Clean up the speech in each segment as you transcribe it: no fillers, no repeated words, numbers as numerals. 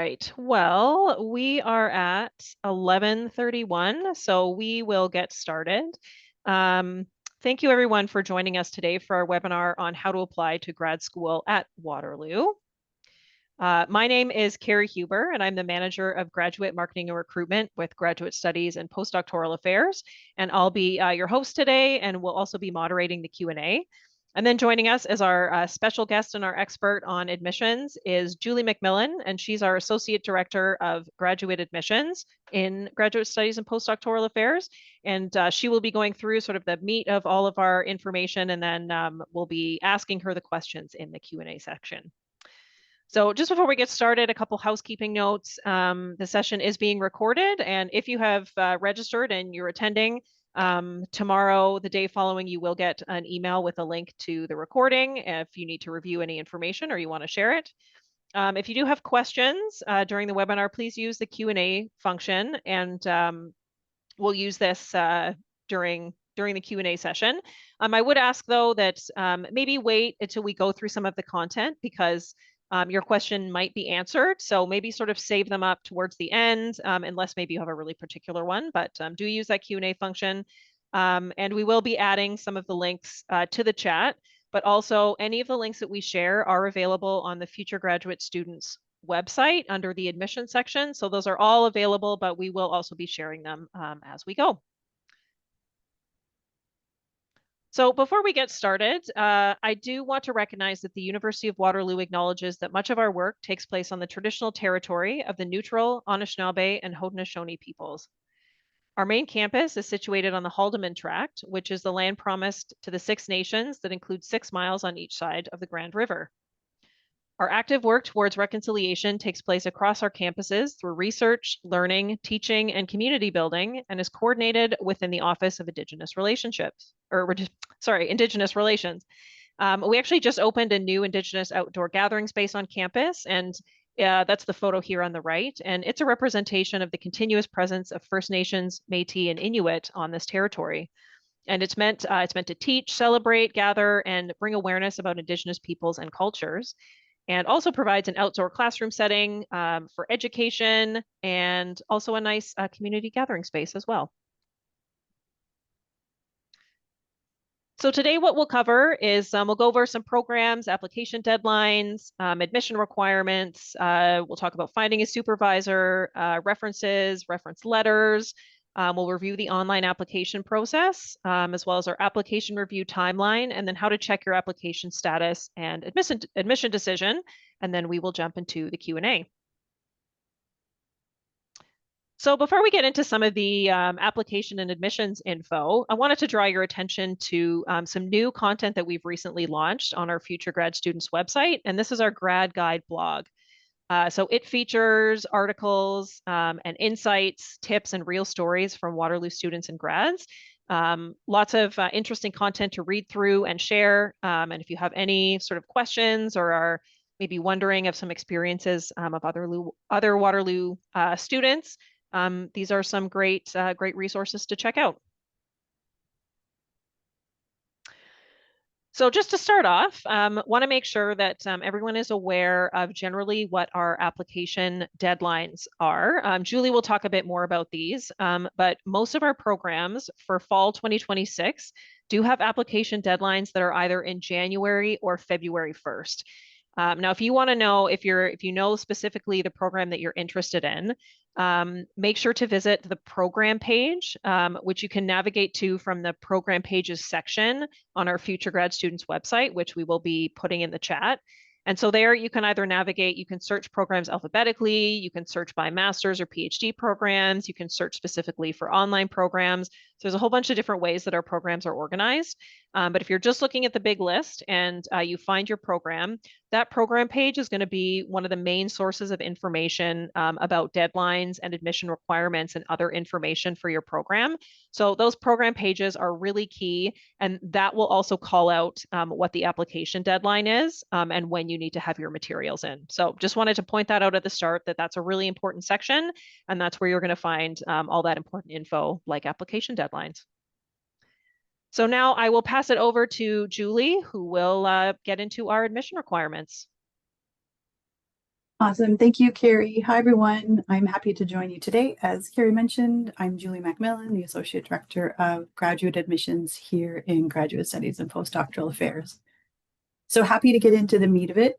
right. Well, we are at 11:31, so we will get started. Um, Thank you everyone for joining us today for our webinar on how to apply to grad school at Waterloo. My name is Carrie Huber, and I'm the Manager of Graduate Marketing and Recruitment with Graduate Studies and Postdoctoral Affairs. And I'll be your host today, and we'll also be moderating the Q&A. And then joining us as our special guest and our expert on admissions is Julie McMillan, and she's our Associate Director of Graduate Admissions in Graduate Studies and Postdoctoral Affairs. And she will be going through sort of the meat of all of our information, and then we'll be asking her the questions in the Q&A section. So just before we get started, a couple housekeeping notes. The session is being recorded, and if you have registered and you're attending, tomorrow, the day following, you will get an email with a link to the recording if you need to review any information or you want to share it. If you do have questions during the webinar, please use the Q&A function, and we'll use this during the Q&A session. I would ask, though, that maybe wait until we go through some of the content, because your question might be answered. So maybe sort of save them up towards the end, unless maybe you have a really particular one, but do use that Q&A function. And we will be adding some of the links to the chat, but also any of the links that we share are available on the Future Graduate Students website under the admission section. So those are all available, but we will also be sharing them as we go. So before we get started, I do want to recognize that the University of Waterloo acknowledges that much of our work takes place on the traditional territory of the Neutral, Anishinaabe, and Haudenosaunee peoples. Our main campus is situated on the Haldimand Tract, which is the land promised to the Six Nations that includes 6 miles on each side of the Grand River. Our active work towards reconciliation takes place across our campuses through research, learning, teaching, and community building, and is coordinated within the Office of Indigenous Relations. We actually just opened a new Indigenous outdoor gathering space on campus, and that's the photo here on the right, and it's a representation of the continuous presence of First Nations, Métis, and Inuit on this territory. And it's meant to teach, celebrate, gather, and bring awareness about Indigenous peoples and cultures, and also provides an outdoor classroom setting for education, and also a nice community gathering space as well. So today what we'll cover is we'll go over some programs, application deadlines, admission requirements. We'll talk about finding a supervisor, references, reference letters. We'll review the online application process, as well as our application review timeline, and then how to check your application status and admission decision. And then we will jump into the Q&A. So before we get into some of the application and admissions info, I wanted to draw your attention to some new content that we've recently launched on our Future Grad Students website, and this is our Grad Guide blog. So it features articles and insights, tips, and real stories from Waterloo students and grads. Lots of interesting content to read through and share. And if you have any sort of questions or are maybe wondering of some experiences of other Waterloo students, these are some great resources to check out. So just to start off, want to make sure that everyone is aware of generally what our application deadlines are. Julie will talk a bit more about these, but most of our programs for fall 2026 do have application deadlines that are either in January or February 1st. Now, if you want to know, if you know specifically the program that you're interested in, make sure to visit the program page, which you can navigate to from the program pages section on our Future Grad Students website, which we will be putting in the chat. And so there you can either navigate, you can search programs alphabetically, you can search by master's or PhD programs, you can search specifically for online programs. So there's a whole bunch of different ways that our programs are organized. But if you're just looking at the big list and you find your program, that program page is going to be one of the main sources of information about deadlines and admission requirements and other information for your program. So those program pages are really key, and that will also call out what the application deadline is and when you need to have your materials in. So just wanted to point that out at the start, that that's a really important section, and that's where you're going to find all that important info like application deadlines. So now I will pass it over to Julie, who will get into our admission requirements. Awesome. Thank you, Carrie. Hi, everyone. I'm happy to join you today. As Carrie mentioned, I'm Julie Macmillan, the Associate Director of Graduate Admissions here in Graduate Studies and Postdoctoral Affairs. So happy to get into the meat of it.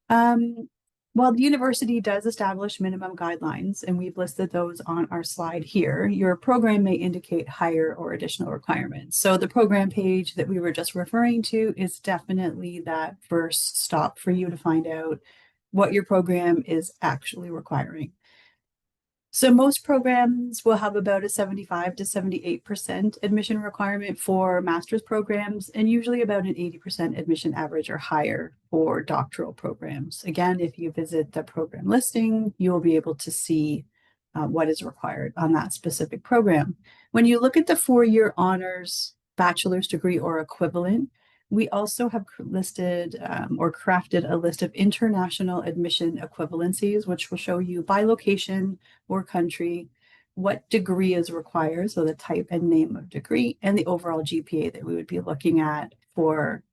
Um, while the university does establish minimum guidelines, and we've listed those on our slide here, your program may indicate higher or additional requirements. So the program page that we were just referring to is definitely that first stop for you to find out what your program is actually requiring. So most programs will have about a 75 to 78% admission requirement for master's programs, and usually about an 80% admission average or higher for doctoral programs. Again, if you visit the program listing, you will be able to see what is required on that specific program. When you look at the four-year honors bachelor's degree or equivalent, we also have listed or crafted a list of international admission equivalencies, which will show you by location or country what degree is required, so the type and name of degree, and the overall GPA that we would be looking at for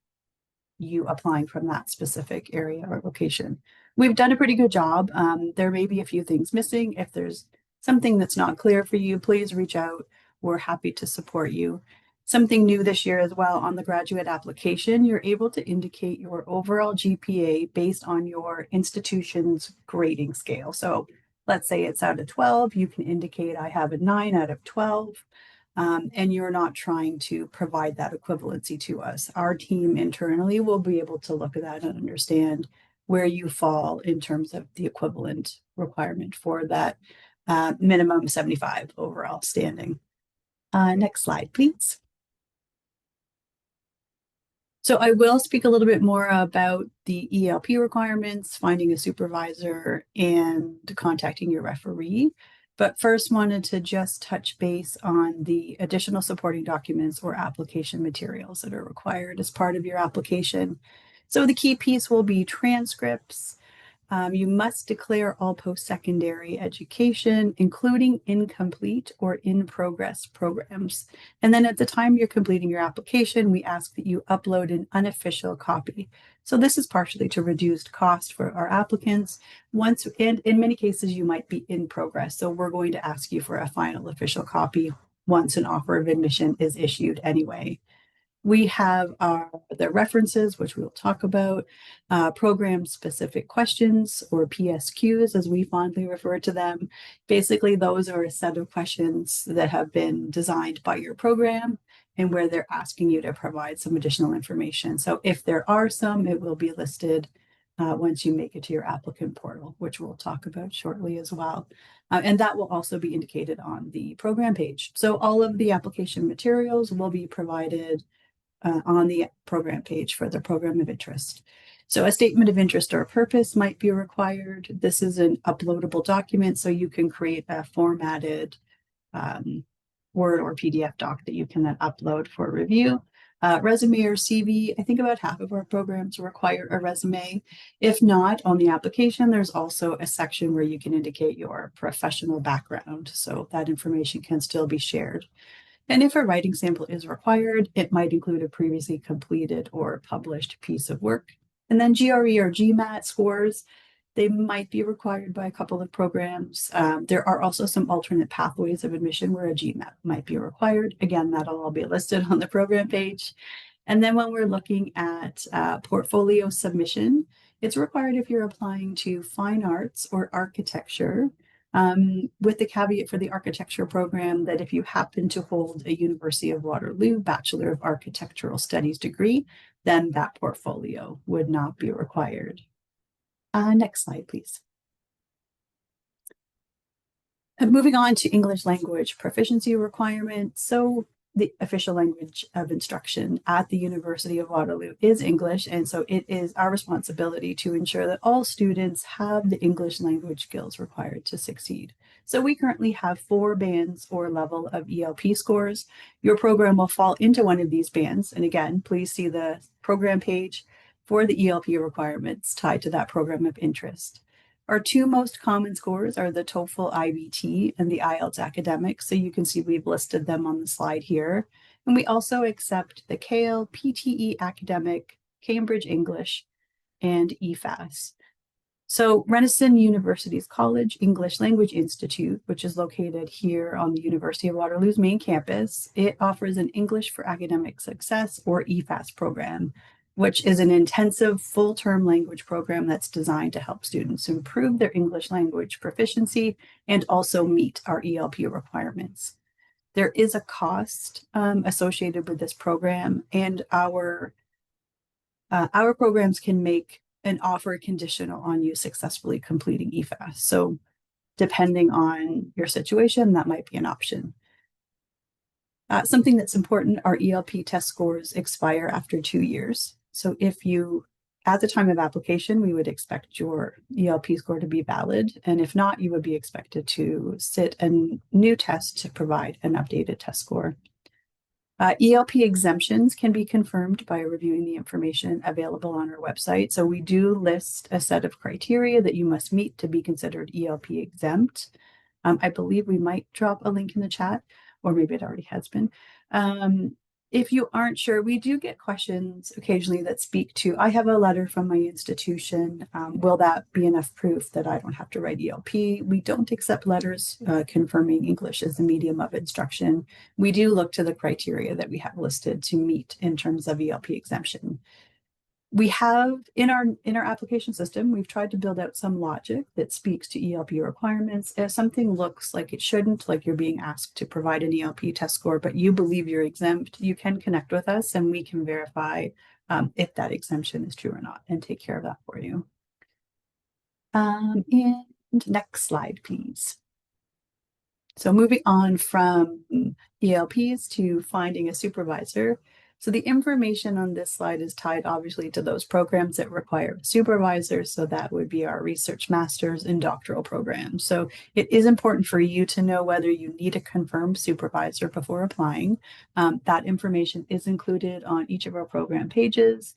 you applying from that specific area or location. We've done a pretty good job. There may be a few things missing. If there's something that's not clear for you, please reach out. We're happy to support you. Something new this year as well on the graduate application, you're able to indicate your overall GPA based on your institution's grading scale. So let's say it's out of 12, you can indicate I have a 9 out of 12. And you're not trying to provide that equivalency to us. Our team internally will be able to look at that and understand where you fall in terms of the equivalent requirement for that minimum 75 overall standing. Next slide, please. So I will speak a little bit more about the ELP requirements, finding a supervisor, and contacting your referee. But first wanted to just touch base on the additional supporting documents or application materials that are required as part of your application. So the key piece will be transcripts. You must declare all post-secondary education, including incomplete or in-progress programs. And then at the time you're completing your application, we ask that you upload an unofficial copy. So this is partially to reduce cost for our applicants. And in many cases, you might be in progress. So we're going to ask you for a final official copy once an offer of admission is issued anyway. We have the references, which we'll talk about, program-specific questions, or PSQs, as we fondly refer to them. Basically, those are a set of questions that have been designed by your program and where they're asking you to provide some additional information. So if there are some, it will be listed once you make it to your applicant portal, which we'll talk about shortly as well. And that will also be indicated on the program page. So all of the application materials will be provided on the program page for the program of interest. So a statement of interest or purpose might be required. This is an uploadable document, so you can create a formatted Word or PDF doc that you can then upload for review. Resume or CV, I think about half of our programs require a resume. If not, on the application, there's also a section where you can indicate your professional background, so that information can still be shared. And if a writing sample is required, it might include a previously completed or published piece of work. And then GRE or GMAT scores, they might be required by a couple of programs. There are also some alternate pathways of admission where a GMAT might be required. Again, that'll all be listed on the program page. And then when we're looking at portfolio submission, it's required if you're applying to fine arts or architecture, with the caveat for the architecture program that if you happen to hold a University of Waterloo Bachelor of Architectural Studies degree, then that portfolio would not be required. Next slide, please. Moving on to English language proficiency requirements. So the official language of instruction at the University of Waterloo is English, and so it is our responsibility to ensure that all students have the English language skills required to succeed. So we currently have 4 bands or level of ELP scores. Your program will fall into one of these bands, and again, please see the program page for the ELP requirements tied to that program of interest. Our 2 most common scores are the TOEFL IBT and the IELTS academic. So you can see we've listed them on the slide here. And we also accept the CALE, PTE academic, Cambridge English, and EFAS. So Renison University's College English Language Institute, which is located here on the University of Waterloo's main campus, it offers an English for Academic Success or EFAS program, which is an intensive full-term language program that's designed to help students improve their English language proficiency and also meet our ELP requirements. There is a cost associated with this program, and our programs can make an offer conditional on you successfully completing EFAS. So depending on your situation, that might be an option. Something that's important, our ELP test scores expire after 2 years. So if you, at the time of application, we would expect your ELP score to be valid. And if not, you would be expected to sit a new test to provide an updated test score. ELP exemptions can be confirmed by reviewing the information available on our website. So we do list a set of criteria that you must meet to be considered ELP exempt. I believe we might drop a link in the chat, or maybe it already has been. If you aren't sure, we do get questions occasionally that speak to, I have a letter from my institution. Will that be enough proof that I don't have to write ELP? We don't accept letters confirming English as the medium of instruction. We do look to the criteria that we have listed to meet in terms of ELP exemption. We have in our application system, we've tried to build out some logic that speaks to ELP requirements. If something looks like it shouldn't, like you're being asked to provide an ELP test score, but you believe you're exempt, you can connect with us and we can verify if that exemption is true or not and take care of that for you. And next slide, please. So moving on from ELPs to finding a supervisor. So the information on this slide is tied obviously to those programs that require a supervisor. So that would be our research master's and doctoral programs. So it is important for you to know whether you need a confirmed supervisor before applying. That information is included on each of our program pages.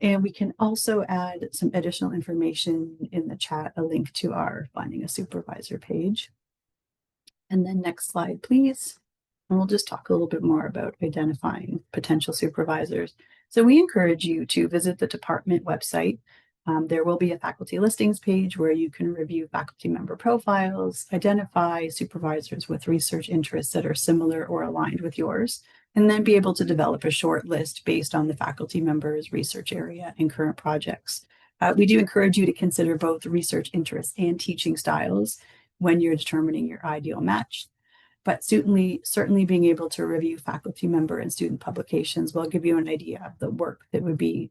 And we can also add some additional information in the chat, a link to our finding a supervisor page. And then next slide, please. And we'll just talk a little bit more about identifying potential supervisors. So we encourage you to visit the department website. There will be a faculty listings page where you can review faculty member profiles, identify supervisors with research interests that are similar or aligned with yours, and then be able to develop a short list based on the faculty member's research area and current projects. We do encourage you to consider both research interests and teaching styles when you're determining your ideal match. But certainly being able to review faculty member and student publications will give you an idea of the work that would be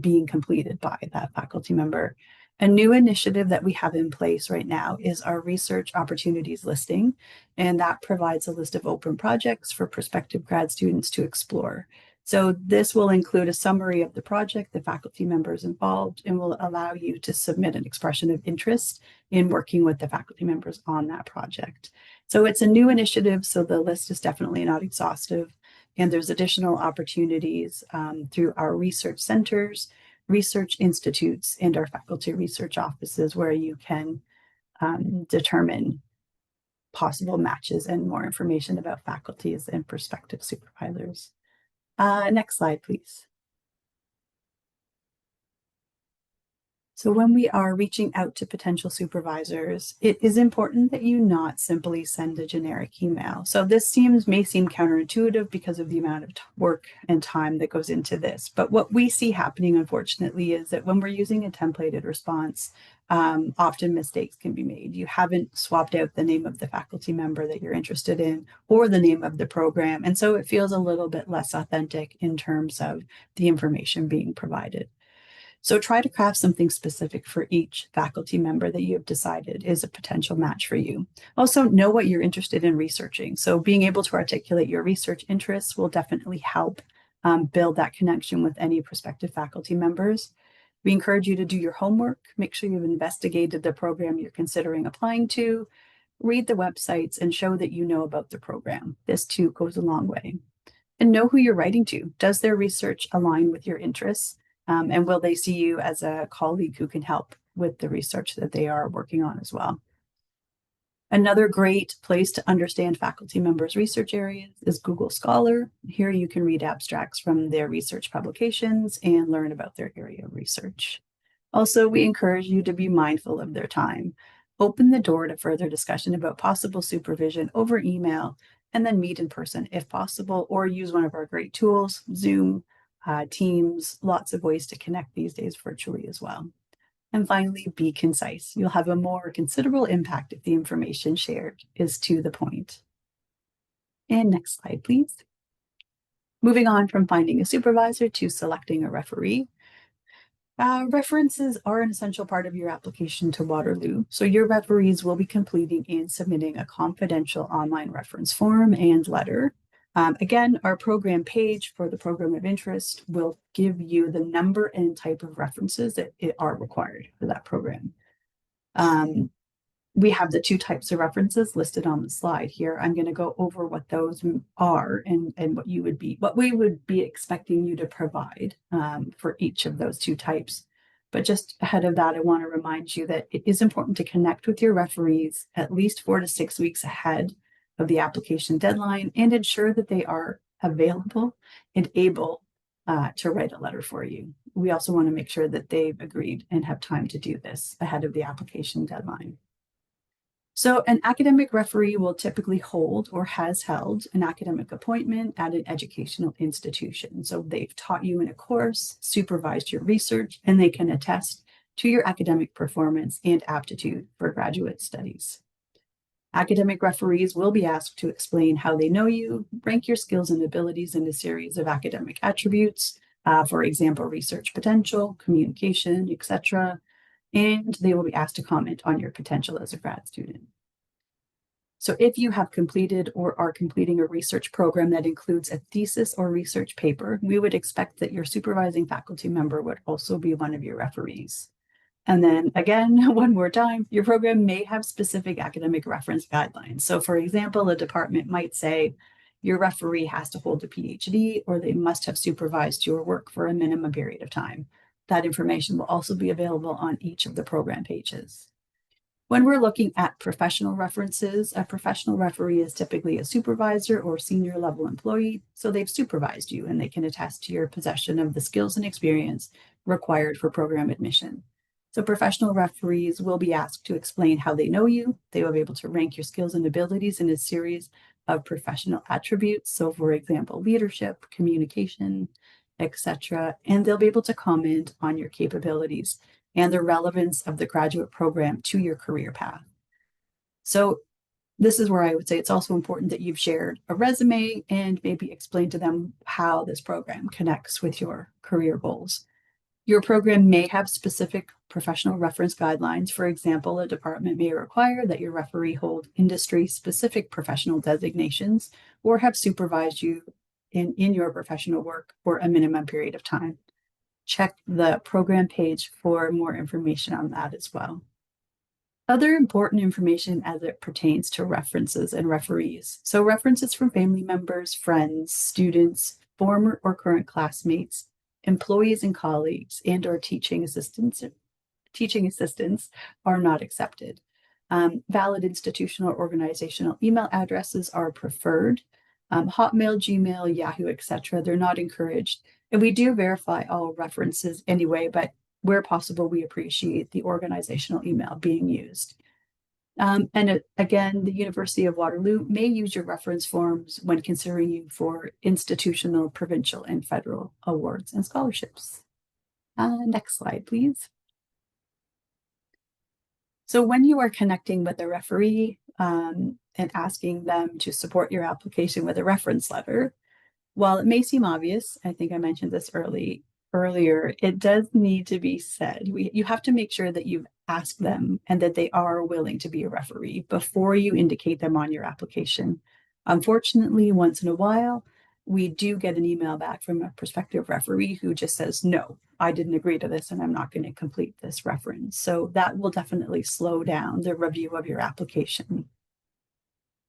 being completed by that faculty member. A new initiative that we have in place right now is our research opportunities listing, and that provides a list of open projects for prospective grad students to explore. So this will include a summary of the project, the faculty members involved, and will allow you to submit an expression of interest in working with the faculty members on that project. So it's a new initiative, so the list is definitely not exhaustive. And there's additional opportunities through our research centers, research institutes, and our faculty research offices where you can determine possible matches and more information about faculties and prospective supervisors. Next slide, please. So when we are reaching out to potential supervisors, it is important that you not simply send a generic email. So this may seem counterintuitive because of the amount of work and time that goes into this. But what we see happening, unfortunately, is that when we're using a templated response, often mistakes can be made. You haven't swapped out the name of the faculty member that you're interested in or the name of the program. And so it feels a little bit less authentic in terms of the information being provided. So try to craft something specific for each faculty member that you have decided is a potential match for you. Also, know what you're interested in researching. So being able to articulate your research interests will definitely help build that connection with any prospective faculty members. We encourage you to do your homework, make sure you've investigated the program you're considering applying to, read the websites, and show that you know about the program. This too goes a long way. And know who you're writing to. Does their research align with your interests? And will they see you as a colleague who can help with the research that they are working on as well? Another great place to understand faculty members' research areas is Google Scholar. Here you can read abstracts from their research publications and learn about their area of research. Also, we encourage you to be mindful of their time. Open the door to further discussion about possible supervision over email, and then meet in person if possible, or use one of our great tools, Zoom, Teams, lots of ways to connect these days virtually as well. And finally, be concise. You'll have a more considerable impact if the information shared is to the point. And next slide, please. Moving on from finding a supervisor to selecting a referee. References are an essential part of your application to Waterloo. So your referees will be completing and submitting a confidential online reference form and letter. Again, our program page for the program of interest will give you the number and type of references that are required for that program. We have the two types of references listed on the slide here. I'm going to go over what those are and what we would be expecting you to provide for each of those two types. But just ahead of that, I want to remind you that it is important to connect with your referees at least 4 to 6 weeks ahead of the application deadline and ensure that they are available and able to write a letter for you. We also want to make sure that they've agreed and have time to do this ahead of the application deadline. So an academic referee will typically hold or has held an academic appointment at an educational institution. So they've taught you in a course, supervised your research, and they can attest to your academic performance and aptitude for graduate studies. Academic referees will be asked to explain how they know you, rank your skills and abilities in a series of academic attributes, for example, research potential, communication, etc., and they will be asked to comment on your potential as a grad student. So if you have completed or are completing a research program that includes a thesis or research paper, we would expect that your supervising faculty member would also be one of your referees. And then again, one more time, your program may have specific academic reference guidelines. So for example, a department might say your referee has to hold a PhD or they must have supervised your work for a minimum period of time. That information will also be available on each of the program pages. When we're looking at professional references, a professional referee is typically a supervisor or senior level employee, so they've supervised you and they can attest to your possession of the skills and experience required for program admission. So professional referees will be asked to explain how they know you. They will be able to rank your skills and abilities in a series of professional attributes. So for example, leadership, communication, etc. And they'll be able to comment on your capabilities and the relevance of the graduate program to your career path. So this is where I would say it's also important that you've shared a resume and maybe explain to them how this program connects with your career goals. Your program may have specific professional reference guidelines. For example, a department may require that your referee hold industry-specific professional designations or have supervised you in your professional work for a minimum period of time. Check the program page for more information on that as well. Other important information as it pertains to references and referees. So references from family members, friends, students, former or current classmates, employees and colleagues, and or teaching assistants are not accepted. Valid institutional or organizational email addresses are preferred. Hotmail, Gmail, Yahoo, etc. They're not encouraged. And we do verify all references anyway, but where possible, we appreciate the organizational email being used. Again, the University of Waterloo may use your reference forms when considering you for institutional, provincial, and federal awards and scholarships. Next slide, please. So when you are connecting with a referee and asking them to support your application with a reference letter, while it may seem obvious, I think I mentioned this earlier, it does need to be said. You have to make sure that you've asked them and that they are willing to be a referee before you indicate them on your application. Unfortunately, once in a while, we do get an email back from a prospective referee who just says, no, I didn't agree to this and I'm not going to complete this reference. So that will definitely slow down the review of your application.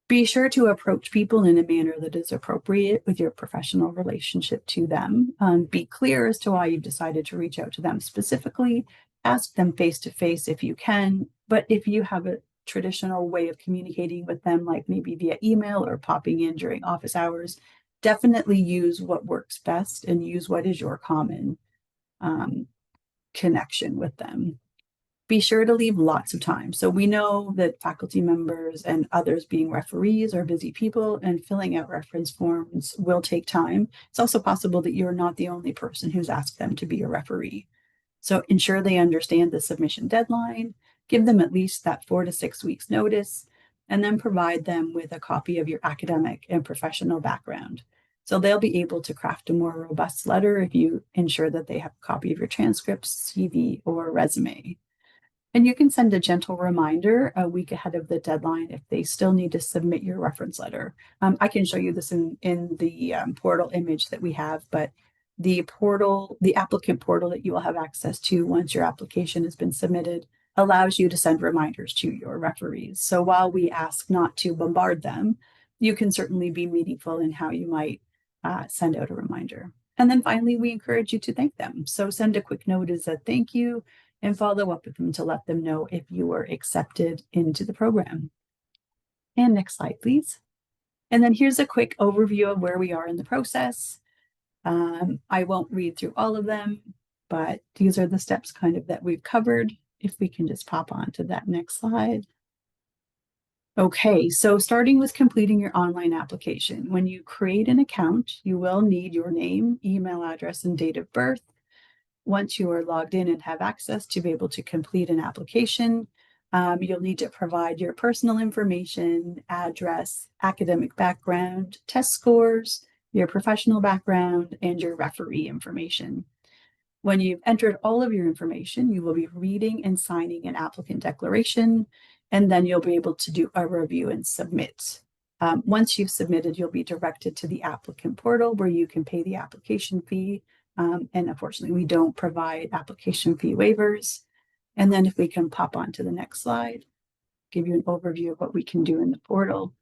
Be sure to approach people in a manner that is appropriate with your professional relationship to them. Be clear as to why you've decided to reach out to them specifically. Ask them face to face if you can, but if you have a traditional way of communicating with them, like maybe via email or popping in during office hours, definitely use what works best and use what is your common connection with them. Be sure to leave lots of time. So we know that faculty members and others being referees are busy people, and filling out reference forms will take time. It's also possible that you're not the only person who's asked them to be a referee. So ensure they understand the submission deadline, give them at least that 4 to 6 weeks notice, and then provide them with a copy of your academic and professional background. So they'll be able to craft a more robust letter if you ensure that they have a copy of your transcripts, CV, or resume. And you can send a gentle reminder a week ahead of the deadline if they still need to submit your reference letter. I can show you this in the portal image that we have, but the portal, the applicant portal that you will have access to once your application has been submitted, allows you to send reminders to your referees. So while we ask not to bombard them, you can certainly be meaningful in how you might send out a reminder. And then finally, we encourage you to thank them. So send a quick note as a thank you, and follow up with them to let them know if you were accepted into the program. And next slide, please. And then here's a quick overview of where we are in the process. I won't read through all of them, but these are the steps kind of that we've covered. If we can just pop on to that next slide. Okay, so starting with completing your online application. When you create an account, you will need your name, email address, and date of birth. Once you are logged in and have access to be able to complete an application, you'll need to provide your personal information, address, academic background, test scores, your professional background, and your referee information. When you've entered all of your information, you will be reading and signing an applicant declaration, and then you'll be able to do a review and submit. Once you've submitted, you'll be directed to the applicant portal where you can pay the application fee. And unfortunately, we don't provide application fee waivers. And then if we can pop on to the next slide, give you an overview of what we can do in the portal.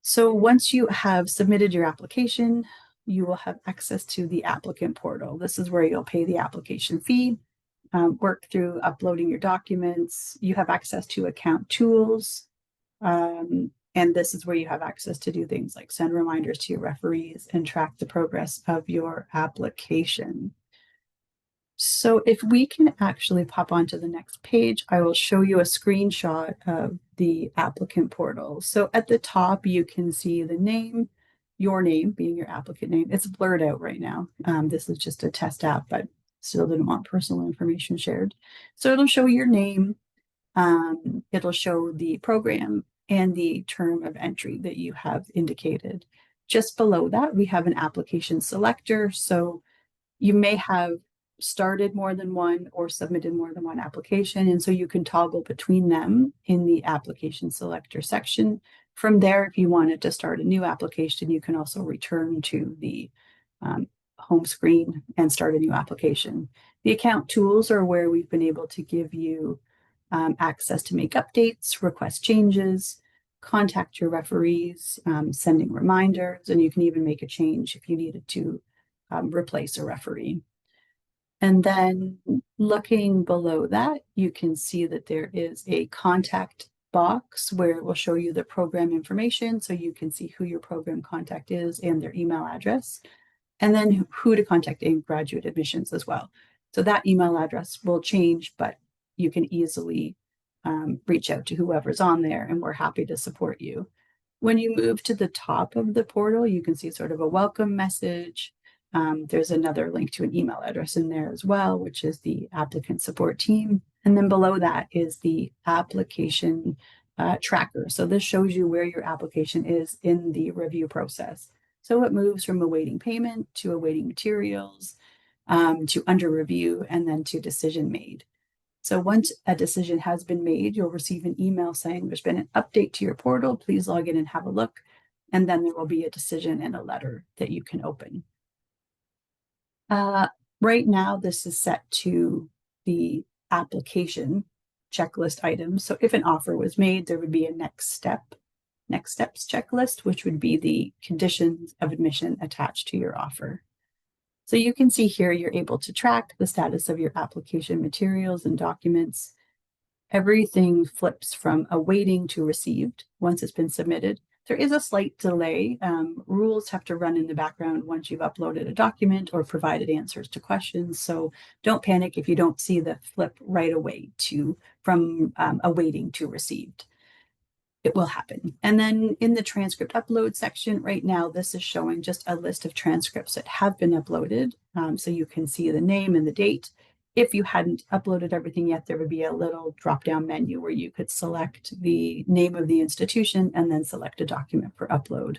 So once you have submitted your application, you will have access to the applicant portal. This is where you'll pay the application fee, work through uploading your documents. You have access to account tools. And this is where you have access to do things like send reminders to your referees and track the progress of your application. So if we can actually pop onto the next page, I will show you a screenshot of the applicant portal. So at the top, you can see the name, your name being your applicant name. It's blurred out right now. This is just a test app, but still didn't want personal information shared. So it'll show your name. It'll show the program and the term of entry that you have indicated. Just below that, we have an application selector. So you may have started more than one or submitted more than one application. And so you can toggle between them in the application selector section. From there, if you wanted to start a new application, you can also return to the home screen and start a new application. The account tools are where we've been able to give you access to make updates, request changes, contact your referees, sending reminders, and you can even make a change if you needed to replace a referee. And then looking below that, you can see that there is a contact box where it will show you the program information. So you can see who your program contact is and their email address, and then who to contact in graduate admissions as well. So that email address will change, but you can easily reach out to whoever's on there, and we're happy to support you. When you move to the top of the portal, you can see sort of a welcome message. There's another link to an email address in there as well, which is the applicant support team. And then below that is the application tracker. So this shows you where your application is in the review process. So it moves from awaiting payment to awaiting materials, to under review, and then to decision made. So once a decision has been made, you'll receive an email saying there's been an update to your portal. Please log in and have a look. And then there will be a decision and a letter that you can open. Right now, this is set to the application checklist items. So if an offer was made, there would be a next steps checklist, which would be the conditions of admission attached to your offer. So you can see here, you're able to track the status of your application materials and documents. Everything flips from awaiting to received once it's been submitted. There is a slight delay. Rules have to run in the background once you've uploaded a document or provided answers to questions. So don't panic if you don't see the flip right away from awaiting to received. It will happen. And then in the transcript upload section right now, this is showing just a list of transcripts that have been uploaded. So you can see the name and the date. If you hadn't uploaded everything yet, there would be a little drop-down menu where you could select the name of the institution and then select a document for upload.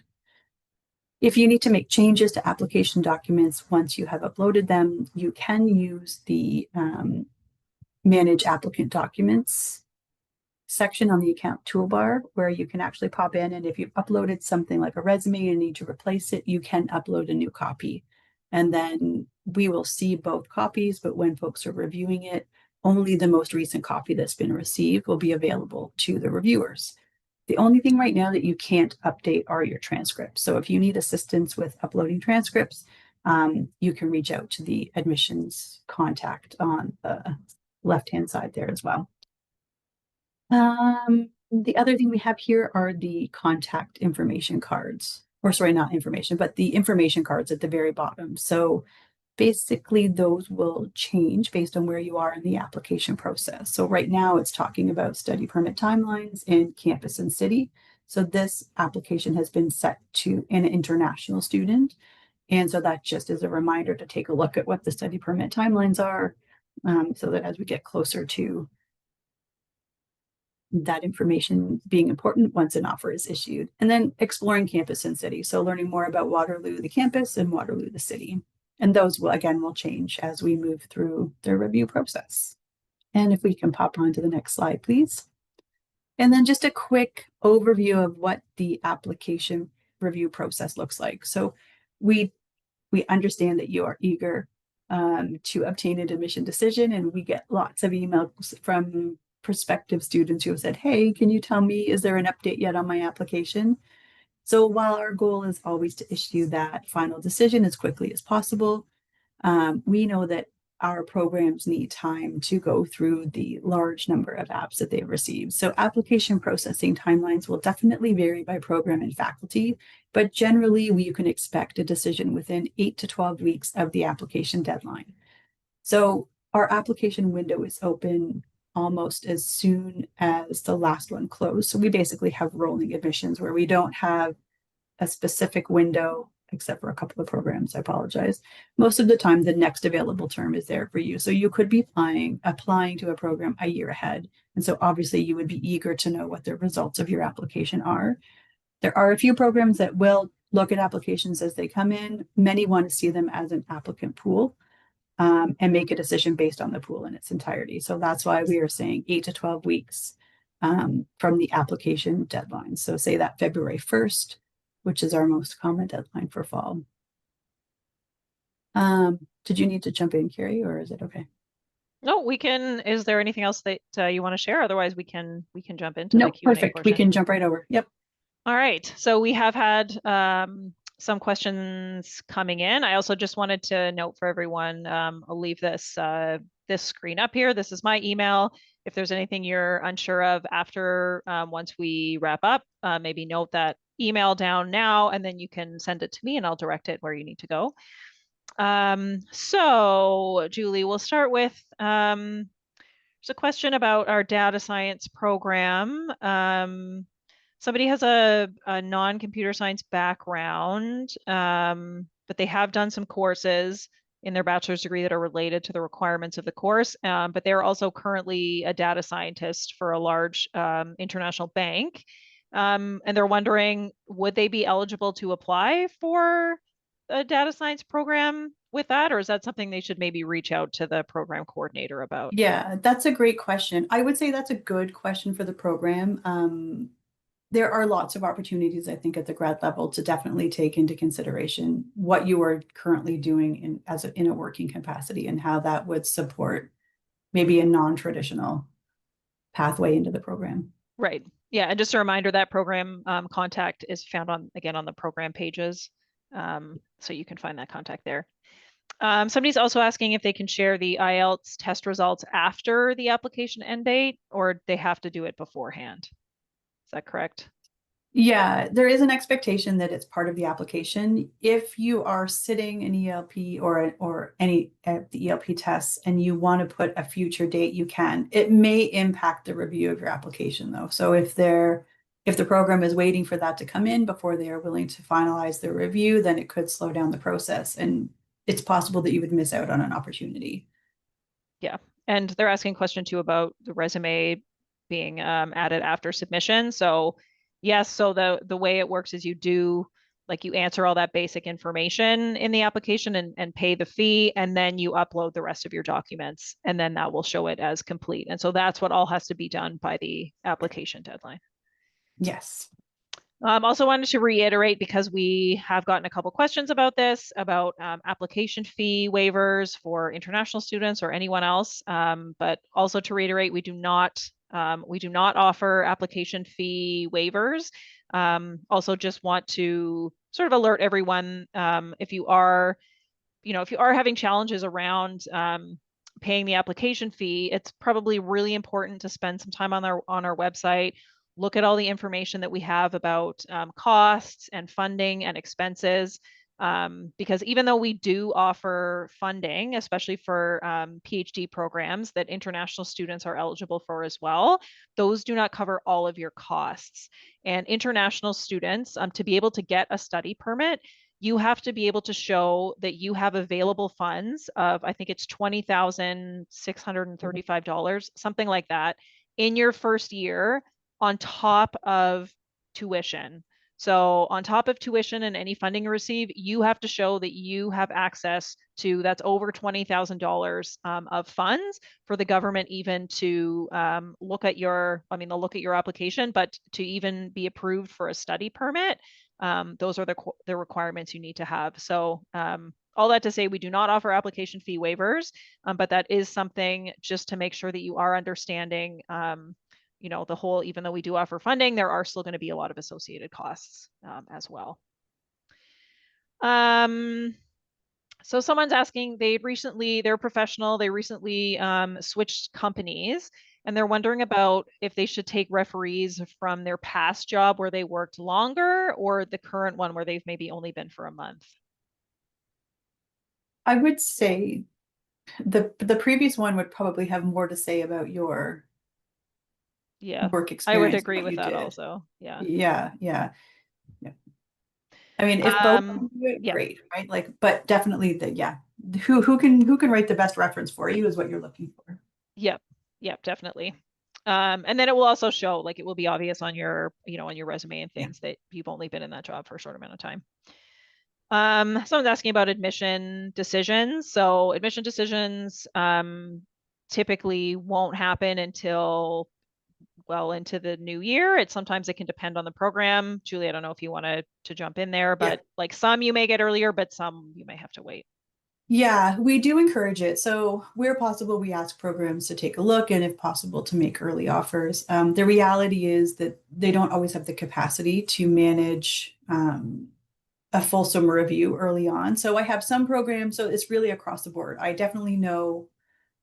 If you need to make changes to application documents once you have uploaded them, you can use the Manage Applicant Documents section on the account toolbar where you can actually pop in, and if you've uploaded something like a resume and need to replace it, you can upload a new copy. And then we will see both copies, but when folks are reviewing it, only the most recent copy that's been received will be available to the reviewers. The only thing right now that you can't update are your transcripts. So if you need assistance with uploading transcripts, you can reach out to the admissions contact on the left-hand side there as well. The other thing we have here are the contact information cards, or sorry, not information, but the information cards at the very bottom. So basically those will change based on where you are in the application process. So right now it's talking about study permit timelines and campus and city. So this application has been set to an international student. And so that just is a reminder to take a look at what the study permit timelines are, so that as we get closer to that information being important once an offer is issued. And then exploring campus and city. So learning more about Waterloo, the campus, and Waterloo, the city. And those will change as we move through the review process. And if we can pop on to the next slide, please. And then just a quick overview of what the application review process looks like. So we understand that you are eager to obtain an admission decision, and we get lots of emails from prospective students who have said, hey, can you tell me, is there an update yet on my application? So while our goal is always to issue that final decision as quickly as possible, we know that our programs need time to go through the large number of apps that they've received. So application processing timelines will definitely vary by program and faculty, but generally you can expect a decision within 8 to 12 weeks of the application deadline. So our application window is open almost as soon as the last one closed. So we basically have rolling admissions where we don't have a specific window, except for a couple of programs, I apologize. Most of the time, the next available term is there for you. So you could be applying to a program a year ahead. And so obviously you would be eager to know what the results of your application are. There are a few programs that will look at applications as they come in. Many want to see them as an applicant pool. And make a decision based on the pool in its entirety. So that's why we are saying 8 to 12 weeks from the application deadline. So say that February 1st, which is our most common deadline for fall. Did you need to jump in, Carrie, or is it okay? No, we can. Is there anything else that you want to share? Otherwise, we can jump into the Q&A perfect. portion. We can jump right over. Yep. All right. So we have had some questions coming in. I also just wanted to note for everyone, I'll leave this this screen up here. This is my email. If there's anything you're unsure of after, once we wrap up, maybe note that email down now, and then you can send it to me and I'll direct it where you need to go. So Julie, we'll start with, there's a question about our data science program. Somebody has a non-computer science background, but they have done some courses in their bachelor's degree that are related to the requirements of the course, but they're also currently a data scientist for a large international bank. And they're wondering, would they be eligible to apply for a data science program with that, or is that something they should maybe reach out to the program coordinator about? Yeah, that's a great question. I would say that's a good question for the program. There are lots of opportunities, I think, at the grad level to definitely take into consideration what you are currently doing in a working capacity and how that would support maybe a non-traditional pathway into the program. Right. Yeah. And just a reminder that program contact is found on the program pages. So you can find that contact there. Somebody's also asking if they can share the IELTS test results after the application end date, or they have to do it beforehand. Is that correct? Yeah, there is an expectation that it's part of the application. If you are sitting an ELP or any the ELP tests and you want to put a future date, you can. It may impact the review of your application though. So if the program is waiting for that to come in before they are willing to finalize their review, then it could slow down the process and it's possible that you would miss out on an opportunity. Yeah. And they're asking a question too about the resume being added after submission. So yes, so the way it works is you do like you answer all that basic information in the application and pay the fee, and then you upload the rest of your documents, and then that will show it as complete. And so that's what all has to be done by the application deadline. Yes. Also wanted to reiterate because we have gotten a couple questions about this, about application fee waivers for international students or anyone else. But also to reiterate, we do not offer application fee waivers. Also, just want to sort of alert everyone if you are, if you are having challenges around paying the application fee, it's probably really important to spend some time on our website, look at all the information that we have about costs and funding and expenses. Because even though we do offer funding, especially for PhD programs that international students are eligible for as well, those do not cover all of your costs. And international students, to be able to get a study permit, you have to be able to show that you have available funds of, I think it's $20,635, something like that, in your first year on top of tuition. So on top of tuition and any funding you receive, you have to show that you have access to that's over $20,000 of funds for the government even to look at they'll look at your application, but to even be approved for a study permit, those are the requirements you need to have. So all that to say, we do not offer application fee waivers, but that is something just to make sure that you are understanding, the whole, even though we do offer funding, there are still going to be a lot of associated costs as well. So someone's asking, they're a professional, they recently switched companies, and they're wondering about if they should take referees from their past job where they worked longer or the current one where they've maybe only been for a month. I would say the previous one would probably have more to say about your Yeah, work I would experience and agree what with you that did. also. Yeah. Yeah, yeah, yeah. I mean, if both can do it, Yeah. great, right? Like, but definitely yeah. Who can write the best reference for you is what you're looking for. Yep. Yep, definitely. And then it will also show, like it will be obvious on your, on your resume and Yeah. things that you've only been in that job for a short amount of time. Someone's asking about admission decisions. So admission decisions typically won't happen until well into the new year. Sometimes it can depend on the program. Julie, I don't know if you want to jump in there, Yeah. but like some you may get earlier, but some you may have to wait. Yeah, we do encourage it. So where possible, we ask programs to take a look and if possible to make early offers. The reality is that they don't always have the capacity to manage a fulsome review early on. So I have some programs, so it's really across the board. I definitely know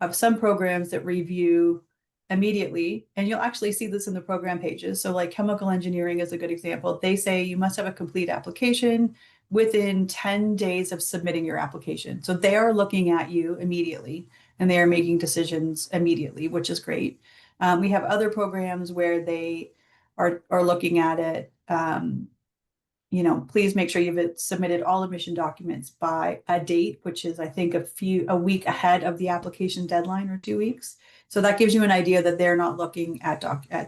of some programs that review immediately, and you'll actually see this in the program pages. So like chemical engineering is a good example. They say you must have a complete application within 10 days of submitting your application. So they are looking at you immediately and they are making decisions immediately, which is great. We have other programs where they are looking at it, please make sure you've submitted all admission documents by a date, which is, I think, a week ahead of the application deadline or 2 weeks. So that gives you an idea that they're not looking at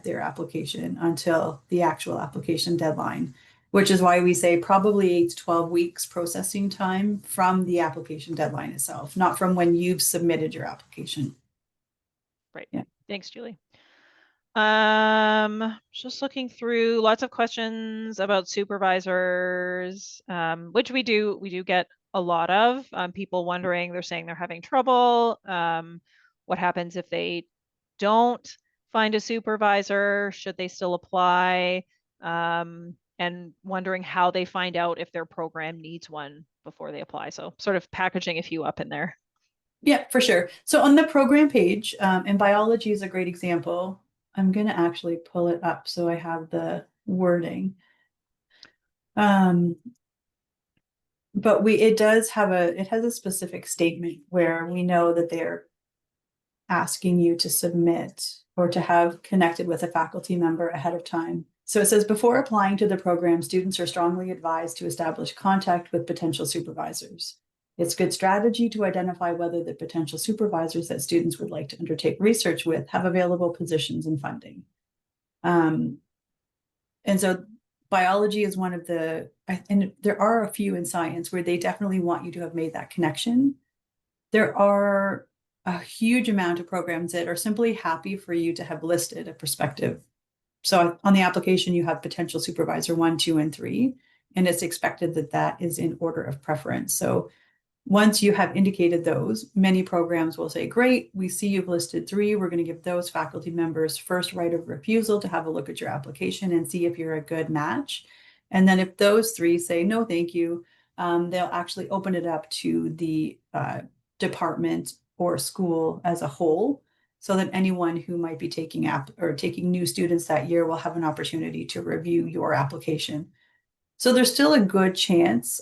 their application until the actual application deadline, which is why we say probably 8 to 12 weeks processing time from the application deadline itself, not from when you've submitted your application. Right. Yeah. Thanks, Julie. Just looking through lots of questions about supervisors, which we do get a lot of. People wondering, they're saying they're having trouble. What happens if they don't find a supervisor? Should they still apply? And wondering how they find out if their program needs one before they apply. So sort of packaging a few up in there. Yeah, for sure. So on the program page, and biology is a great example. I'm going to actually pull it up so I have the wording. But it has a specific statement where we know that they're asking you to submit or to have connected with a faculty member ahead of time. So it says, before applying to the program, students are strongly advised to establish contact with potential supervisors. It's good strategy to identify whether the potential supervisors that students would like to undertake research with have available positions and funding. And so biology is one of and there are a few in science where they definitely want you to have made that connection. There are a huge amount of programs that are simply happy for you to have listed a prospective. So on the application, you have potential supervisor 1, 2, and 3, and it's expected that that is in order of preference. So once you have indicated those, many programs will say, great, we see you've listed 3. We're going to give those faculty members first right of refusal to have a look at your application and see if you're a good match. And then if those 3 say, no, thank you, they'll actually open it up to the department or school as a whole, so that anyone who might be taking new students that year will have an opportunity to review your application. So there's still a good chance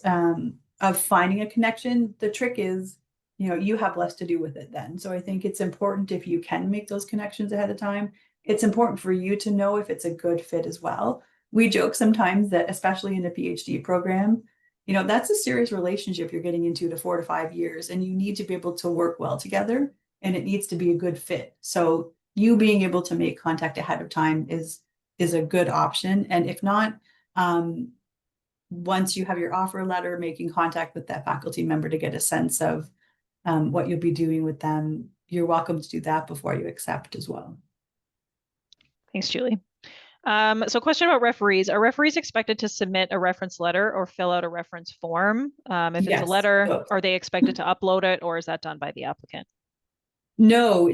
of finding a connection. The trick is, you have less to do with it then. So I think it's important, if you can make those connections ahead of time, it's important for you to know if it's a good fit as well. We joke sometimes that, especially in a PhD program, that's a serious relationship you're getting into to 4 to 5 years, and you need to be able to work well together, and it needs to be a good fit. So you being able to make contact ahead of time is a good option. And if not, once you have your offer letter, making contact with that faculty member to get a sense of what you'll be doing with them, you're welcome to do that before you accept as well. Thanks, Julie. So question about referees. Are referees expected to submit a reference letter or fill out a reference form? If it's a letter, are they expected to upload it, or is that done by the applicant? No,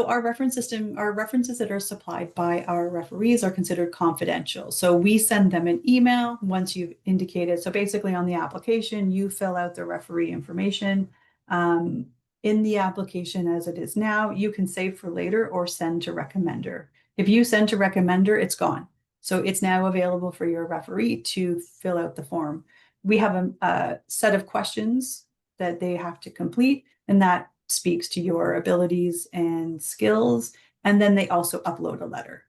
our reference system, our references that are supplied by our referees are considered confidential. So we send them an email once you've indicated. So basically on the application, you fill out the referee information. In the application as it is now, you can save for later or send to recommender. If you send to recommender, it's gone. So it's now available for your referee to fill out the form. We have a set of questions that they have to complete, and that speaks to your abilities and skills. And then they also upload a letter.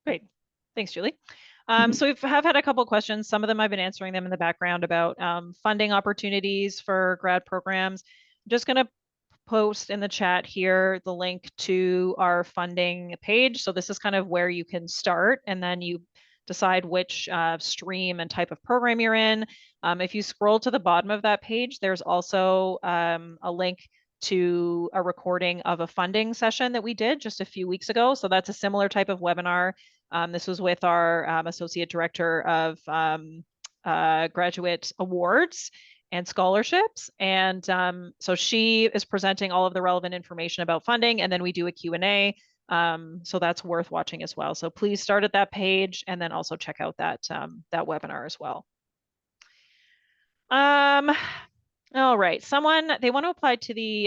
Great. Thanks, Julie. So we have had a couple of questions. Some of them I've been answering them in the background about funding opportunities for grad programs. I'm just going to post in the chat here the link to our funding page. So this is kind of where you can start, and then you decide which stream and type of program you're in. If you scroll to the bottom of that page, there's also a link to a recording of a funding session that we did just a few weeks ago. So that's a similar type of webinar. This was with our Associate Director of Graduate Awards and Scholarships. And so she is presenting all of the relevant information about funding, and then we do a Q&A. So that's worth watching as well. So please start at that page, and then also check out that webinar as well. All right, they want to apply to the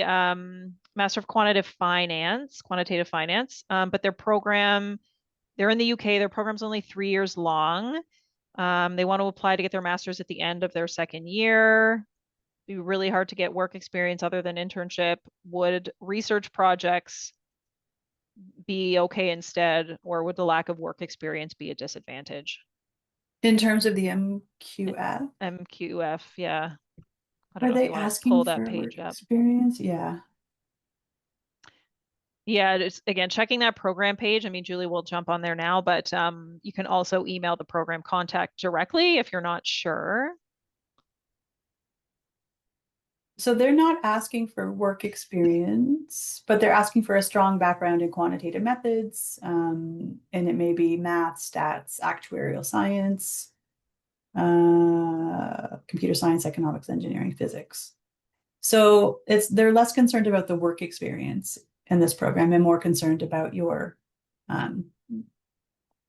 Master of Quantitative Finance, but they're in the UK, their program's only 3 years long. They want to apply to get their master's at the end of their second year. It'd be really hard to get work experience other than internship. Would research projects be okay instead, or would the lack of work experience be a disadvantage? In terms of the MQF? MQF, yeah. I don't Are know if they you want to asking pull for that page work up. experience? Yeah. Yeah, it's, again, checking that program page. I mean, Julie will jump on there now, but you can also email the program contact directly if you're not sure. So they're not asking for work experience, but they're asking for a strong background in quantitative methods. And it may be math, stats, actuarial science, computer science, economics, engineering, physics. So they're less concerned about the work experience in this program and more concerned about your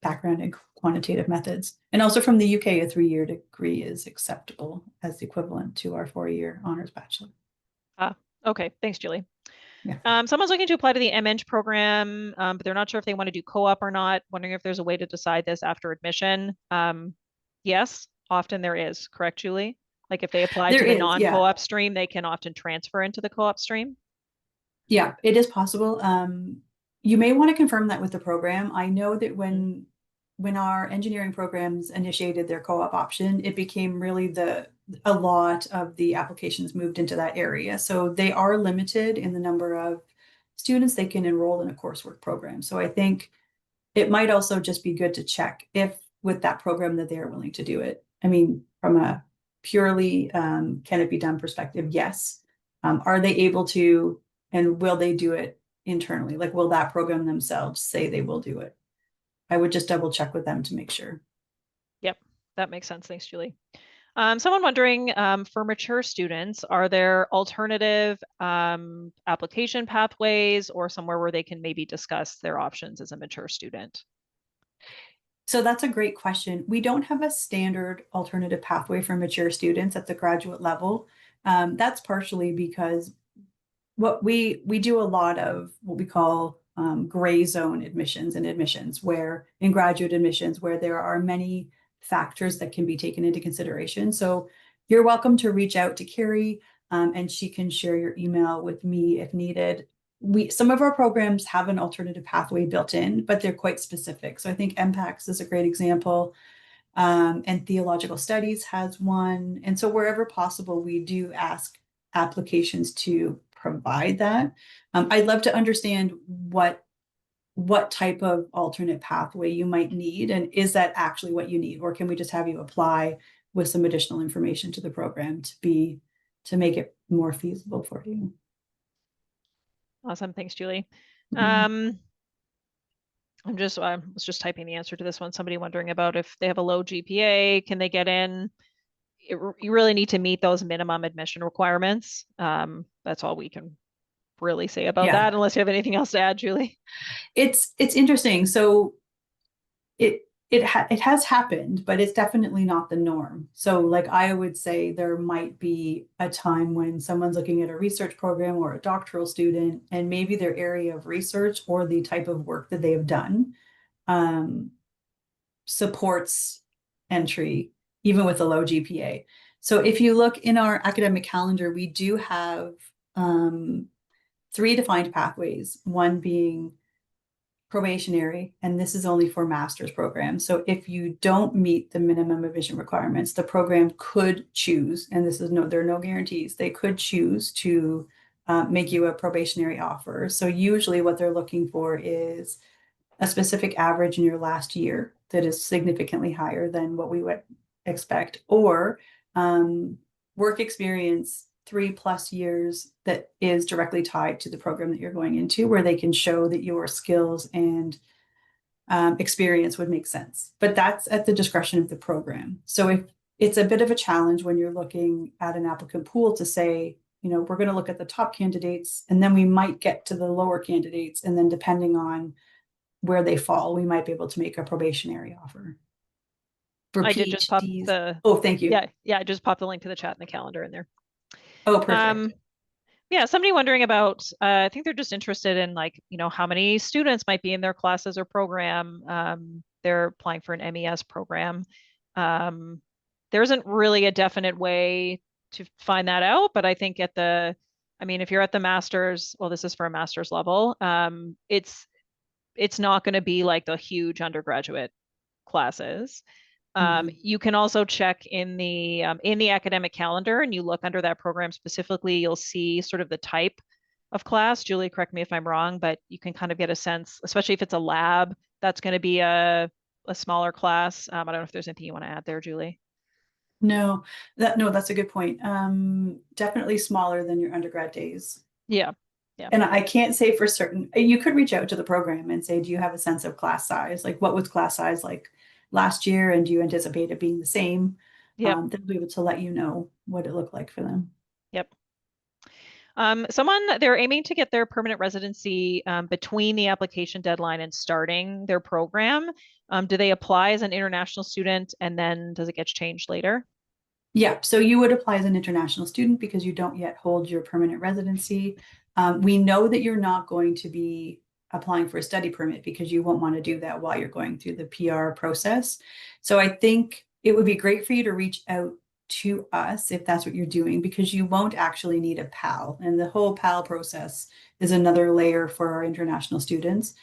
background in quantitative methods. And also from the UK, a 3-year degree is acceptable as the equivalent to our 4-year honors bachelor. Okay, thanks, Julie. Yeah. Someone's looking to apply to the MEng program, but they're not sure if they want to do co-op or not. Wondering if there's a way to decide this after admission. Yes, often there is. Correct, Julie? Like if they apply There to the is, yeah. non-co-op stream, they can often transfer into the co-op stream. Yeah, it is possible. You may want to confirm that with the program. I know that Mm. when our engineering programs initiated their co-op option, it became really a lot of the applications moved into that area. So they are limited in the number of students they can enroll in a coursework program. So I think it might also just be good to check if with that program that they are willing to do it. I mean, from a purely can it be done perspective, yes. Are they able to, and will they do it internally? Like, will that program themselves say they will do it? I would just double check with them to make sure. Yep, that makes sense. Thanks, Julie. Someone wondering, for mature students, are there alternative application pathways or somewhere where they can maybe discuss their options as a mature student? So that's a great question. We don't have a standard alternative pathway for mature students at the graduate level. That's partially because what we do a lot of what we call gray zone admissions and admissions where in graduate admissions where there are many factors that can be taken into consideration. So you're welcome to reach out to Carrie and she can share your email with me if needed. Some of our programs have an alternative pathway built in, but they're quite specific. So I think MPACS is a great example. And theological studies has one. And so wherever possible, we do ask applications to provide that. I'd love to understand what type of alternate pathway you might need, and is that actually what you need, or can we just have you apply with some additional information to the program to make it more feasible for you? Awesome. Thanks, Julie. Mhm. I was just typing the answer to this one. Somebody wondering about if they have a low GPA, can they get in? You really need to meet those minimum admission requirements. That's all we can really say about Yeah, that, unless you have anything else to add, Julie. it's interesting. So it has happened, but it's definitely not the norm. So like I would say there might be a time when someone's looking at a research program or a doctoral student, and maybe their area of research or the type of work that they have done um, supports entry, even with a low GPA. So if you look in our academic calendar, we do have three defined pathways, one being probationary, and this is only for master's programs. So if you don't meet the minimum admission requirements, the program could choose, and there are no guarantees, they could choose to make you a probationary offer. So usually what they're looking for is a specific average in your last year that is significantly higher than what we would expect, or work experience 3+ years that is directly tied to the program that you're going into, where they can show that your skills and experience would make sense. But that's at the discretion of the program. So if it's a bit of a challenge when you're looking at an applicant pool to say, we're going to look at the top candidates and then we might get to the lower candidates. And then depending on where they fall, we might be able to make a probationary offer. For I did just pop PhDs. the, Oh, thank you. yeah, I just popped the link to the chat in the calendar in there. Oh, perfect. Um, yeah, somebody wondering about, I think they're just interested in like, how many students might be in their classes or program. They're applying for an MES program. There isn't really a definite way to find that out, but I think if you're at the master's, well, this is for a master's level, it's not going to be like the huge undergraduate classes. Mhm. You can also check in the academic calendar, and you look under that program specifically. You'll see sort of the type of class. Julie, correct me if I'm wrong, but you can kind of get a sense, especially if it's a lab, that's going to be a smaller class. I don't know if there's anything you want to add there, Julie. No, that's a good point. Definitely smaller than your undergrad days. Yeah, yeah, And I can't say for certain. You could reach out to the program and say, do you have a sense of class size? Like, what was class size like last year? And do you anticipate it being the same? yep, They'll be able to let you know what it looked like for them. yep. They're aiming to get their permanent residency between the application deadline and starting their program. Do they apply as an international student and then does it get changed later? Yeah, so you would apply as an international student because you don't yet hold your permanent residency. We know that you're not going to be applying for a study permit because you won't want to do that while you're going through the PR process. So I think it would be great for you to reach out to us if that's what you're doing, because you won't actually need a PAL. And the whole PAL process is another layer for our international students.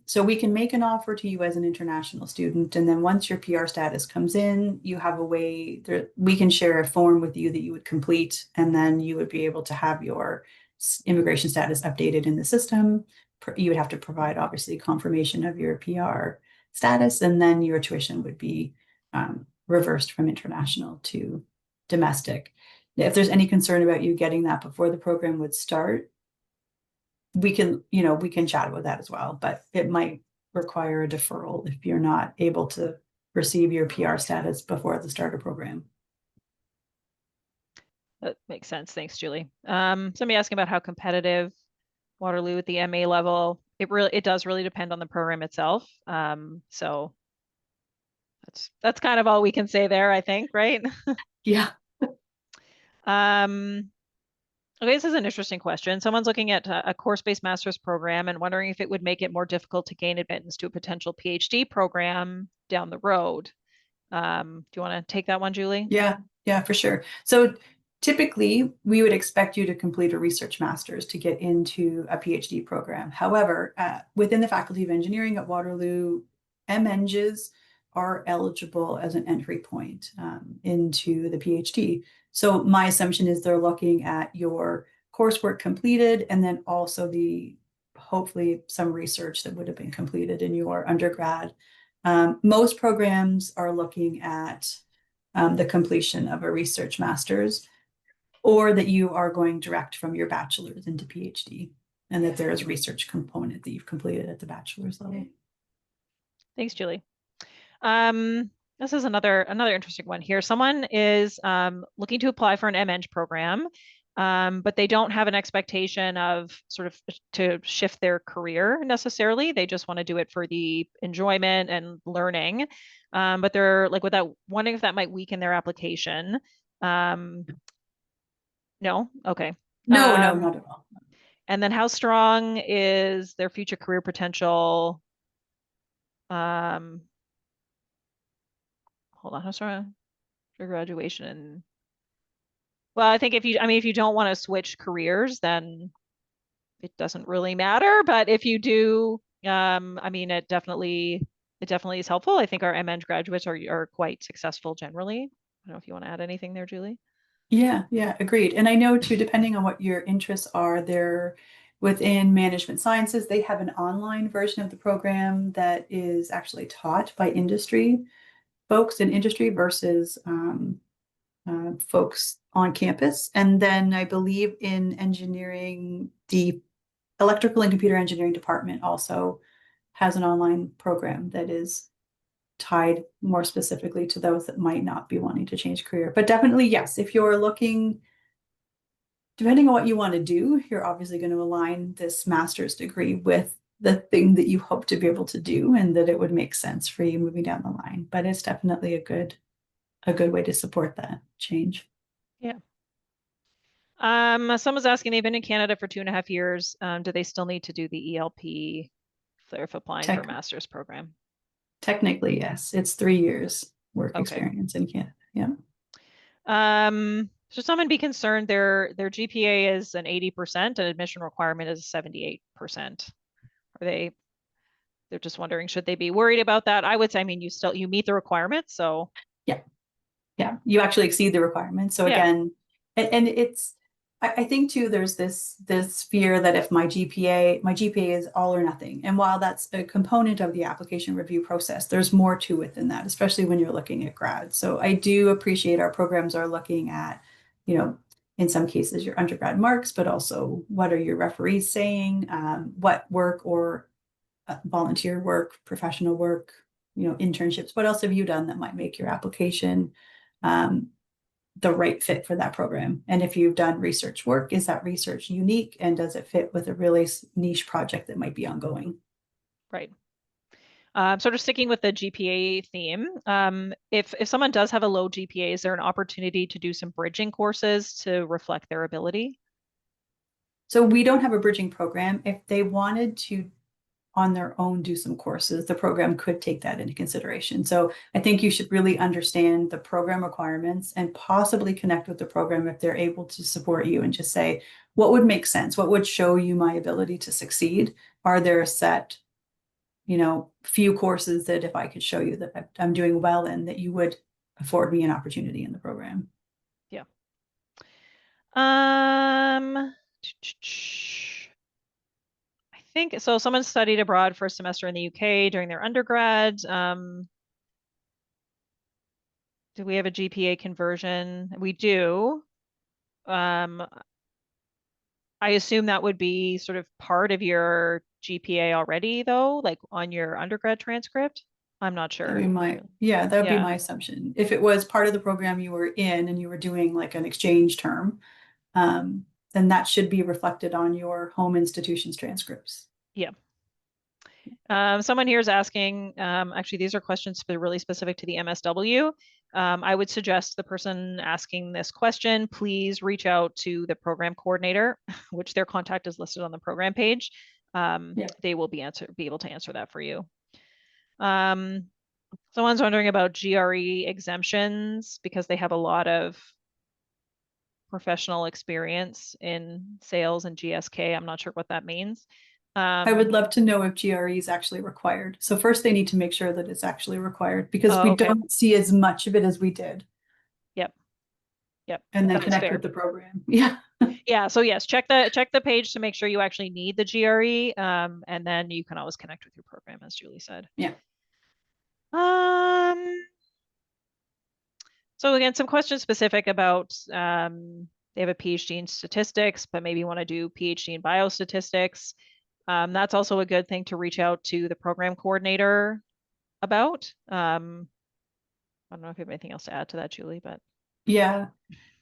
So we can make an offer to you as an international student, and then once your PR status comes in, you have a way that we can share a form with you that you would complete, and then you would be able to have your immigration status updated in the system. You would have to provide, obviously, confirmation of your PR status, and then your tuition would be reversed from international to domestic. If there's any concern about you getting that before the program would start, we can chat about that as well, but it might require a deferral if you're not able to receive your PR status before the starter program. That makes sense. Thanks, Julie. Somebody asking about how competitive Waterloo at the MA level. It does really depend on the program itself. So that's kind of all we can say there, I think, right? Yeah. Okay, this is an interesting question. Someone's looking at a course-based master's program and wondering if it would make it more difficult to gain admittance to a potential PhD program down the road. Do you want to take that one, Julie? Yeah, for sure. So typically, we would expect you to complete a research master's to get into a PhD program. However, within the Faculty of Engineering at Waterloo, MEngs are eligible as an entry point into the PhD. So my assumption is they're looking at your coursework completed, and then also hopefully some research that would have been completed in your undergrad. Most programs are looking at the completion of a research master's, or that you are going direct from your bachelor's into PhD, and that there is a research component that you've completed at the bachelor's level. Thanks, Julie. This is another interesting one here. Someone is looking to apply for an MEng program, but they don't have an expectation of sort of to shift their career necessarily. They just want to do it for the enjoyment and learning. But they're like wondering if that might weaken their application. No? Okay. No, not at all. And then how strong is their future career potential? Hold on, how strong for graduation? Well, I think if you don't want to switch careers, then it doesn't really matter. But if you do, it definitely is helpful. I think our MEng graduates are quite successful generally. I don't know if you want to add anything there, Julie. Yeah, agreed. And I know too, depending on what your interests are, they're within management sciences, they have an online version of the program that is actually taught by industry folks in industry versus folks on campus. And then I believe in engineering, the electrical and computer engineering department also has an online program that is tied more specifically to those that might not be wanting to change career. But definitely, yes, if you're looking, depending on what you want to do, you're obviously going to align this master's degree with the thing that you hope to be able to do, and that it would make sense for you moving down the line. But it's definitely a good way to support that change. Yeah. Someone's asking, they've been in Canada for 2.5 years. Do they still need to do the ELP if they're applying for a master's program? Technically, yes. It's 3 years work experience in Canada. Yeah. Should someone be concerned their GPA is an 80% and admission requirement is 78%? They're just wondering, should they be worried about that? I would say, you meet the requirements, so. Yeah, you actually exceed the requirements. So again, and it's, I think too, there's this fear that if my GPA is all or nothing. And while that's a component of the application review process, there's more to it than that, especially when you're looking at grad. So I do appreciate our programs are looking at, in some cases your undergrad marks, but also what are your referees saying, what work or volunteer work, professional work, internships, what else have you done that might make your application the right fit for that program? And if you've done research work, is that research unique, and does it fit with a really niche project that might be ongoing? Right. Sort of sticking with the GPA theme, if someone does have a low GPA, is there an opportunity to do some bridging courses to reflect their ability? So we don't have a bridging program. If they wanted to on their own do some courses, the program could take that into consideration. So I think you should really understand the program requirements and possibly connect with the program if they're able to support you and just say, what would make sense? What would show you my ability to succeed? Are there a set, few courses that if I could show you that I'm doing well in, that you would afford me an opportunity in the program? Yeah. I think so. Someone studied abroad for a semester in the UK during their undergrad. Do we have a GPA conversion? We do. Um, I assume that would be sort of part of your GPA already, though, like on your undergrad transcript. I'm not That'd be sure. that would be Yeah. my assumption. If it was part of the program you were in and you were doing like an exchange term, um, then that should be reflected on your home institution's transcripts. Yeah. Someone here is asking, actually, these are questions really specific to the MSW. I would suggest the person asking this question, please reach out to the program coordinator, which their contact is listed on the program page. Yeah. They will be able to answer that for you. Someone's wondering about GRE exemptions because they have a lot of professional experience in sales and GSK. I'm not sure what that means. I would love to know if GRE is actually required. So first they need to make sure that it's actually required because Oh, we okay. don't see as much of it as we did. Yep. Yep. And then That's connect fair. with the program. Yeah. Yeah. So yes, check the page to make sure you actually need the GRE. And then you can always connect with your program, as Julie said. Yeah. Um, so again, some questions specific about they have a PhD in statistics, but maybe want to do PhD in biostatistics. That's also a good thing to reach out to the program coordinator about. I don't know if you have anything else to add to that, Julie, but Yeah.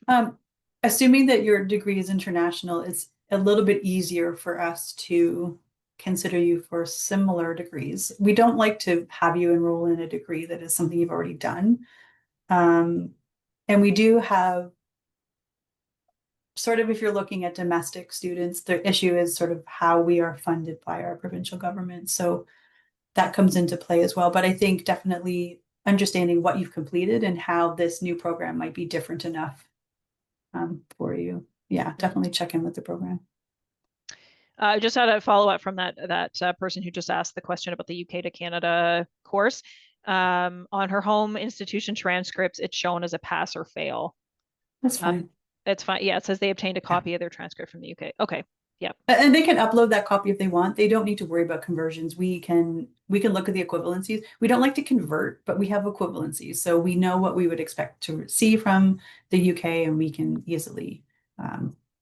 Um, Assuming that your degree is international, it's a little bit easier for us to consider you for similar degrees. We don't like to have you enroll in a degree that is something you've already done. And we do have sort of, if you're looking at domestic students, the issue is sort of how we are funded by our provincial government. So that comes into play as well. But I think definitely understanding what you've completed and how this new program might be different enough for you. Yeah, definitely check in with the program. I just had a follow up from that person who just asked the question about the UK to Canada course. On her home institution transcripts, it's shown as a pass or fail. That's Um, fine. it's fine. Yeah, it says they obtained a Yeah. copy of their transcript from the UK. Okay. Yep. And they can upload that copy if they want. They don't need to worry about conversions. We can look at the equivalencies. We don't like to convert, but we have equivalencies. So we know what we would expect to see from the UK and we can easily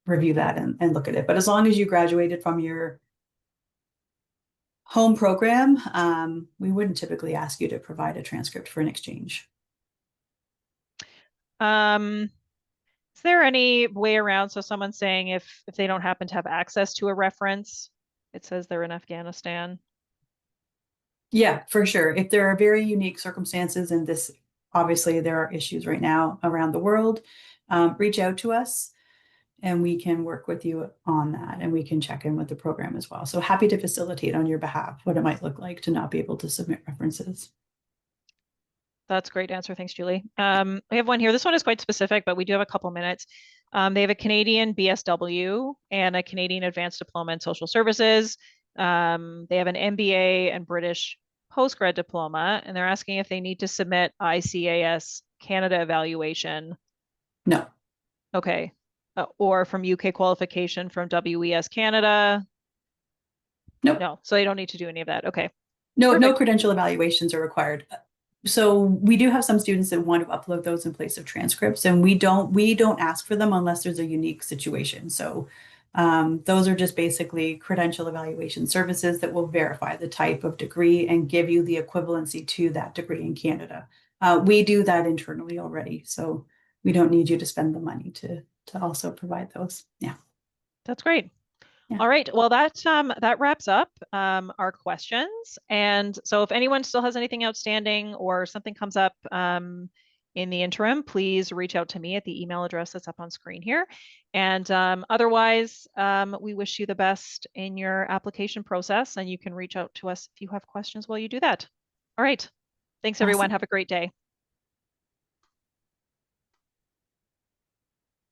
review that and look at it. But as long as you graduated from your home program, we wouldn't typically ask you to provide a transcript for an exchange. Um, is there any way around? So someone's saying if they don't happen to have access to a reference, it says they're in Afghanistan. Yeah, for sure. If there are very unique circumstances, and this obviously there are issues right now around the world, reach out to us and we can work with you on that and we can check in with the program as well. So happy to facilitate on your behalf what it might look like to not be able to submit references. That's a great answer. Thanks, Julie. We have one here. This one is quite specific, but we do have a couple minutes. They have a Canadian BSW and a Canadian Advanced Diploma in Social Services. They have an MBA and British postgrad diploma, and they're asking if they need to submit ICAS Canada evaluation. No. Okay. Or from UK qualification from WES Canada. Nope. No, so they don't need to do any of that. Okay. No, no Perfect. credential evaluations are required. So we do have some students that want to upload those in place of transcripts, and we don't ask for them unless there's a unique situation. So those are just basically credential evaluation services that will verify the type of degree and give you the equivalency to that degree in Canada. We do that internally already, so we don't need you to spend the money to also provide those. Yeah. That's great. Yeah. All right. Well, that wraps up our questions. And so if anyone still has anything outstanding or something comes up In the interim, please reach out to me at the email address that's up on screen here. And otherwise, we wish you the best in your application process, and you can reach out to us if you have questions while you do that. All right. Thanks, everyone. Awesome. Have a great day.